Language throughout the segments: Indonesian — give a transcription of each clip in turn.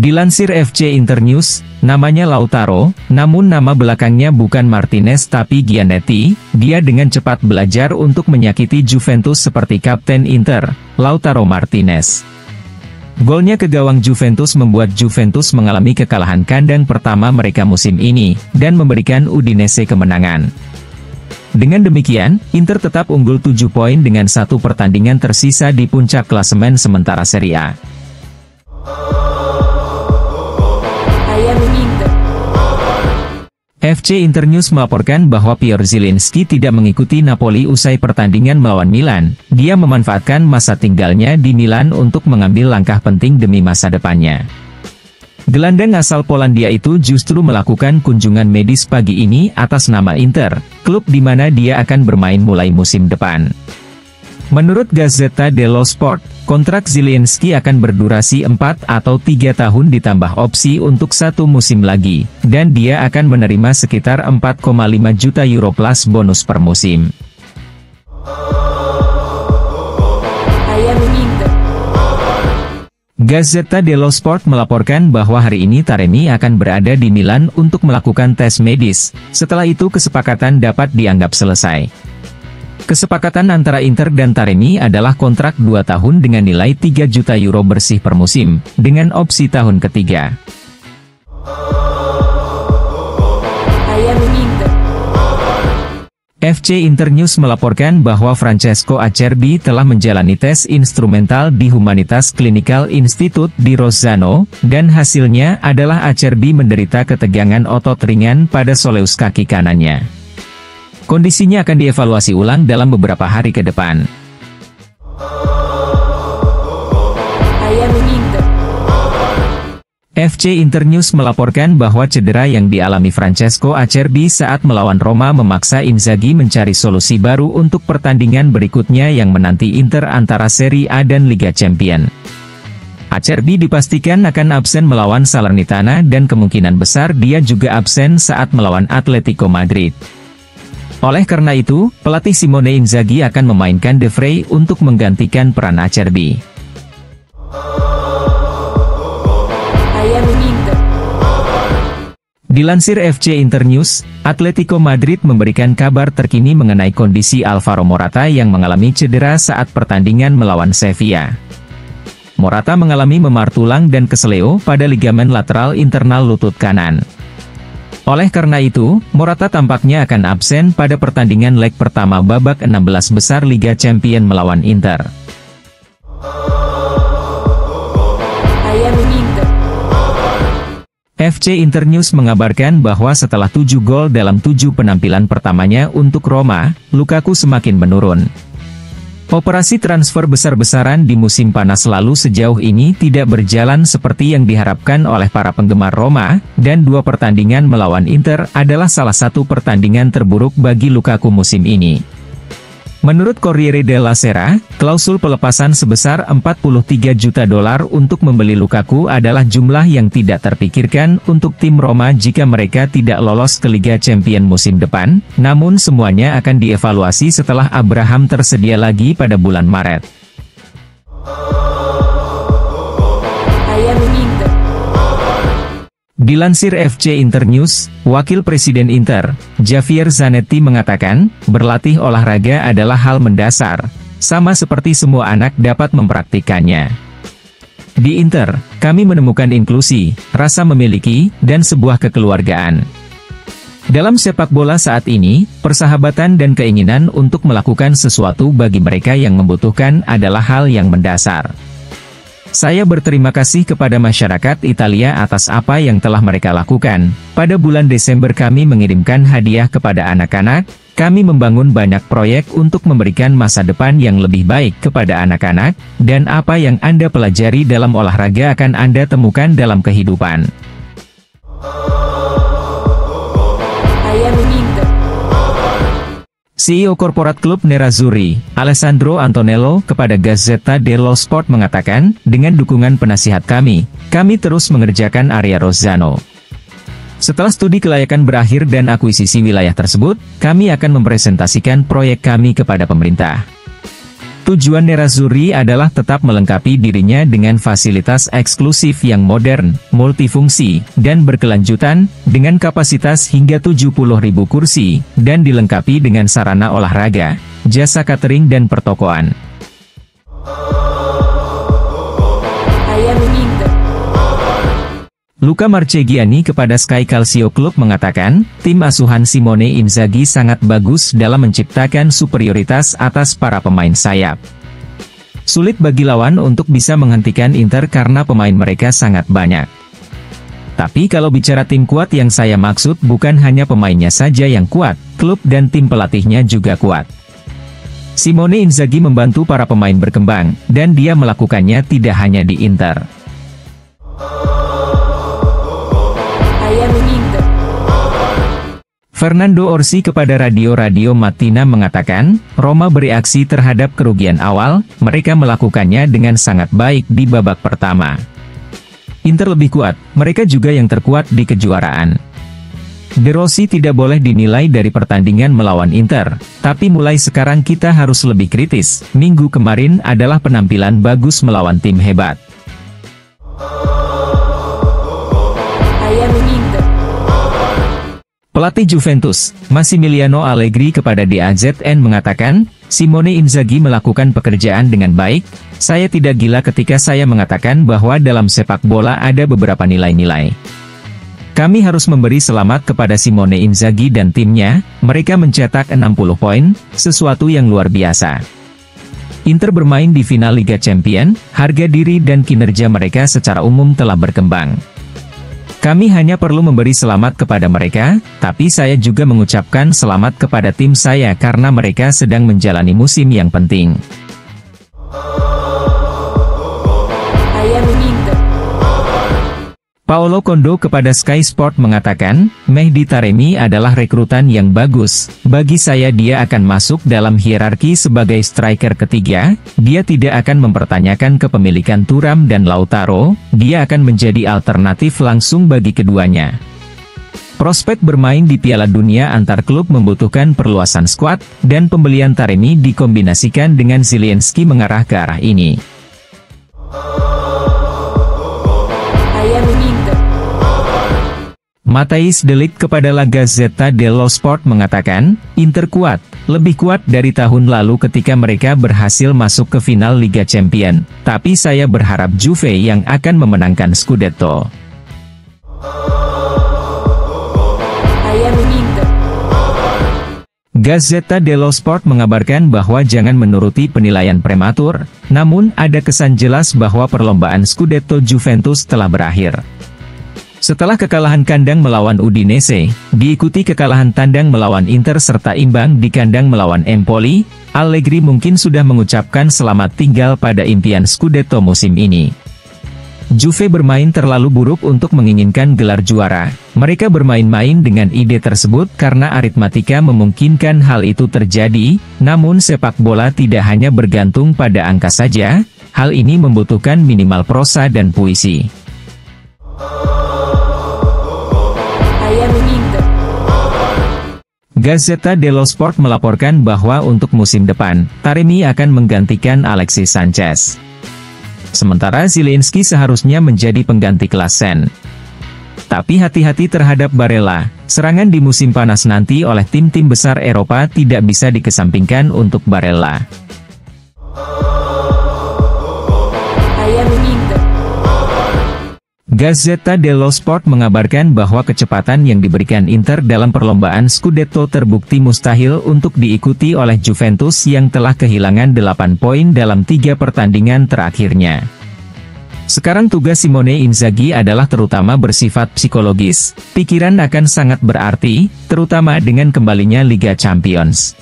Dilansir FC Internews, namanya Lautaro, namun nama belakangnya bukan Martinez tapi Giannetti. Dia dengan cepat belajar untuk menyakiti Juventus seperti Kapten Inter, Lautaro Martinez. Golnya ke gawang Juventus membuat Juventus mengalami kekalahan kandang pertama mereka musim ini, dan memberikan Udinese kemenangan. Dengan demikian, Inter tetap unggul 7 poin dengan 1 pertandingan tersisa di puncak klasemen sementara Serie A. FC Internews melaporkan bahwa Piotr Zielinski tidak mengikuti Napoli usai pertandingan melawan Milan. Dia memanfaatkan masa tinggalnya di Milan untuk mengambil langkah penting demi masa depannya. Gelandang asal Polandia itu justru melakukan kunjungan medis pagi ini atas nama Inter, klub di mana dia akan bermain mulai musim depan. Menurut Gazzetta dello Sport, kontrak Zielinski akan berdurasi 4 atau 3 tahun ditambah opsi untuk 1 musim lagi, dan dia akan menerima sekitar 4,5 juta euro plus bonus per musim. Gazzetta dello Sport melaporkan bahwa hari ini Taremi akan berada di Milan untuk melakukan tes medis, setelah itu kesepakatan dapat dianggap selesai. Kesepakatan antara Inter dan Taremi adalah kontrak 2 tahun dengan nilai 3 juta euro bersih per musim, dengan opsi tahun ketiga. FC Internews melaporkan bahwa Francesco Acerbi telah menjalani tes instrumental di Humanitas Clinical Institute di Rozzano, dan hasilnya adalah Acerbi menderita ketegangan otot ringan pada soleus kaki kanannya. Kondisinya akan dievaluasi ulang dalam beberapa hari ke depan. FC Internews melaporkan bahwa cedera yang dialami Francesco Acerbi saat melawan Roma memaksa Inzaghi mencari solusi baru untuk pertandingan berikutnya yang menanti Inter antara Serie A dan Liga Champions. Acerbi dipastikan akan absen melawan Salernitana dan kemungkinan besar dia juga absen saat melawan Atletico Madrid. Oleh karena itu, pelatih Simone Inzaghi akan memainkan De Vrij untuk menggantikan peran Acerbi. Dilansir FC Internews, Atletico Madrid memberikan kabar terkini mengenai kondisi Alvaro Morata yang mengalami cedera saat pertandingan melawan Sevilla. Morata mengalami memar tulang dan keseleo pada ligamen lateral internal lutut kanan. Oleh karena itu, Morata tampaknya akan absen pada pertandingan leg pertama babak 16 besar Liga Champions melawan Inter. FC Internews mengabarkan bahwa setelah 7 gol dalam 7 penampilan pertamanya untuk Roma, Lukaku semakin menurun. Operasi transfer besar-besaran di musim panas lalu sejauh ini tidak berjalan seperti yang diharapkan oleh para penggemar Roma, dan 2 pertandingan melawan Inter adalah salah satu pertandingan terburuk bagi Lukaku musim ini. Menurut Corriere della Sera, klausul pelepasan sebesar $43 juta untuk membeli Lukaku adalah jumlah yang tidak terpikirkan untuk tim Roma jika mereka tidak lolos ke Liga Champions musim depan, namun semuanya akan dievaluasi setelah Abraham tersedia lagi pada bulan Maret. Dilansir FC Internews, Wakil Presiden Inter, Javier Zanetti mengatakan, berlatih olahraga adalah hal mendasar, sama seperti semua anak dapat mempraktikannya. Di Inter, kami menemukan inklusi, rasa memiliki, dan sebuah kekeluargaan. Dalam sepak bola saat ini, persahabatan dan keinginan untuk melakukan sesuatu bagi mereka yang membutuhkan adalah hal yang mendasar. Saya berterima kasih kepada masyarakat Italia atas apa yang telah mereka lakukan. Pada bulan Desember kami mengirimkan hadiah kepada anak-anak, kami membangun banyak proyek untuk memberikan masa depan yang lebih baik kepada anak-anak, dan apa yang Anda pelajari dalam olahraga akan Anda temukan dalam kehidupan. CEO Korporat Klub Nerazzurri, Alessandro Antonello, kepada Gazzetta dello Sport mengatakan, dengan dukungan penasihat kami terus mengerjakan area Rozzano. Setelah studi kelayakan berakhir dan akuisisi wilayah tersebut, kami akan mempresentasikan proyek kami kepada pemerintah. Tujuan Nerazzurri adalah tetap melengkapi dirinya dengan fasilitas eksklusif yang modern, multifungsi, dan berkelanjutan, dengan kapasitas hingga 70.000 kursi, dan dilengkapi dengan sarana olahraga, jasa catering dan pertokoan. Luca Marchegiani kepada Sky Calcio Club mengatakan, tim asuhan Simone Inzaghi sangat bagus dalam menciptakan superioritas atas para pemain sayap. Sulit bagi lawan untuk bisa menghentikan Inter karena pemain mereka sangat banyak. Tapi kalau bicara tim kuat yang saya maksud bukan hanya pemainnya saja yang kuat, klub dan tim pelatihnya juga kuat. Simone Inzaghi membantu para pemain berkembang, dan dia melakukannya tidak hanya di Inter. Fernando Orsi kepada Radio Mattina mengatakan, Roma bereaksi terhadap kerugian awal, mereka melakukannya dengan sangat baik di babak pertama. Inter lebih kuat, mereka juga yang terkuat di kejuaraan. De Rossi tidak boleh dinilai dari pertandingan melawan Inter, tapi mulai sekarang kita harus lebih kritis. Minggu kemarin adalah penampilan bagus melawan tim hebat. Pelatih Juventus, Massimiliano Allegri kepada DAZN mengatakan, Simone Inzaghi melakukan pekerjaan dengan baik. Saya tidak gila ketika saya mengatakan bahwa dalam sepak bola ada beberapa nilai-nilai. Kami harus memberi selamat kepada Simone Inzaghi dan timnya, mereka mencetak 60 poin, sesuatu yang luar biasa. Inter bermain di final Liga Champions, harga diri dan kinerja mereka secara umum telah berkembang. Kami hanya perlu memberi selamat kepada mereka, tapi saya juga mengucapkan selamat kepada tim saya karena mereka sedang menjalani musim yang penting. Paolo Kondo kepada Sky Sport mengatakan, Mehdi Taremi adalah rekrutan yang bagus, bagi saya dia akan masuk dalam hierarki sebagai striker ketiga, dia tidak akan mempertanyakan kepemilikan Thuram dan Lautaro, dia akan menjadi alternatif langsung bagi keduanya. Prospek bermain di Piala Dunia antar klub membutuhkan perluasan skuad, dan pembelian Taremi dikombinasikan dengan Zielinski mengarah ke arah ini. Matthijs de Ligt kepada La Gazzetta dello Sport mengatakan, Inter kuat, lebih kuat dari tahun lalu ketika mereka berhasil masuk ke final Liga Champions, tapi saya berharap Juve yang akan memenangkan Scudetto. Gazzetta dello Sport mengabarkan bahwa jangan menuruti penilaian prematur, namun ada kesan jelas bahwa perlombaan Scudetto Juventus telah berakhir. Setelah kekalahan kandang melawan Udinese, diikuti kekalahan tandang melawan Inter serta imbang di kandang melawan Empoli, Allegri mungkin sudah mengucapkan selamat tinggal pada impian Scudetto musim ini. Juve bermain terlalu buruk untuk menginginkan gelar juara. Mereka bermain-main dengan ide tersebut karena aritmatika memungkinkan hal itu terjadi, namun sepak bola tidak hanya bergantung pada angka saja, hal ini membutuhkan minimal prosa dan puisi. Gazzetta dello Sport melaporkan bahwa untuk musim depan, Taremi akan menggantikan Alexis Sanchez. Sementara Zielinski seharusnya menjadi pengganti Klaassen. Tapi hati-hati terhadap Barella, serangan di musim panas nanti oleh tim-tim besar Eropa tidak bisa dikesampingkan untuk Barella. Gazzetta dello Sport mengabarkan bahwa kecepatan yang diberikan Inter dalam perlombaan Scudetto terbukti mustahil untuk diikuti oleh Juventus yang telah kehilangan 8 poin dalam 3 pertandingan terakhirnya. Sekarang tugas Simone Inzaghi adalah terutama bersifat psikologis. Pikiran akan sangat berarti, terutama dengan kembalinya Liga Champions.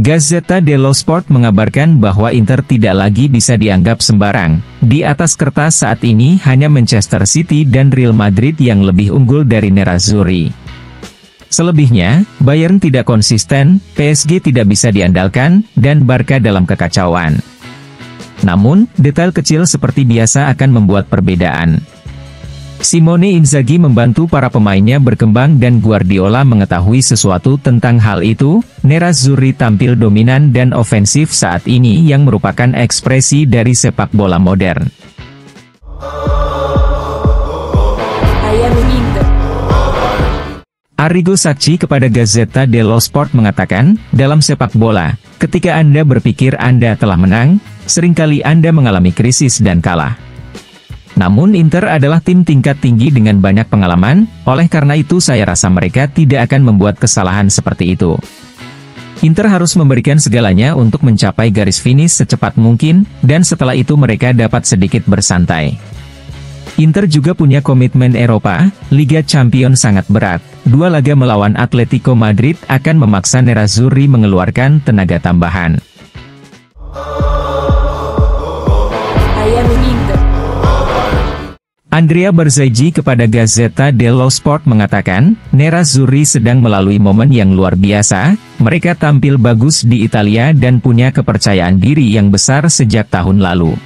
Gazzetta dello Sport mengabarkan bahwa Inter tidak lagi bisa dianggap sembarang. Di atas kertas saat ini hanya Manchester City dan Real Madrid yang lebih unggul dari Nerazzurri. Selebihnya, Bayern tidak konsisten, PSG tidak bisa diandalkan, dan Barca dalam kekacauan. Namun, detail kecil seperti biasa akan membuat perbedaan. Simone Inzaghi membantu para pemainnya berkembang dan Guardiola mengetahui sesuatu tentang hal itu. Nerazzurri tampil dominan dan ofensif saat ini yang merupakan ekspresi dari sepak bola modern. Arrigo Sacchi kepada Gazzetta dello Sport mengatakan, dalam sepak bola, ketika Anda berpikir Anda telah menang, seringkali Anda mengalami krisis dan kalah. Namun Inter adalah tim tingkat tinggi dengan banyak pengalaman, oleh karena itu saya rasa mereka tidak akan membuat kesalahan seperti itu. Inter harus memberikan segalanya untuk mencapai garis finish secepat mungkin, dan setelah itu mereka dapat sedikit bersantai. Inter juga punya komitmen Eropa, Liga Champions sangat berat. 2 laga melawan Atletico Madrid akan memaksa Nerazzurri mengeluarkan tenaga tambahan. Andrea Berzaghi kepada Gazzetta dello Sport mengatakan, Nerazzurri sedang melalui momen yang luar biasa, mereka tampil bagus di Italia dan punya kepercayaan diri yang besar sejak tahun lalu.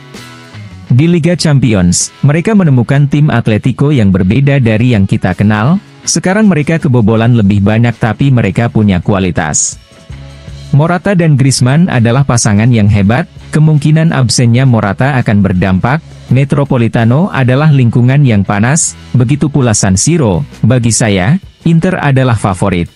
Di Liga Champions, mereka menemukan tim Atletico yang berbeda dari yang kita kenal, sekarang mereka kebobolan lebih banyak tapi mereka punya kualitas. Morata dan Griezmann adalah pasangan yang hebat, kemungkinan absennya Morata akan berdampak. Metropolitano adalah lingkungan yang panas, begitu pula San Siro. Bagi saya, Inter adalah favorit.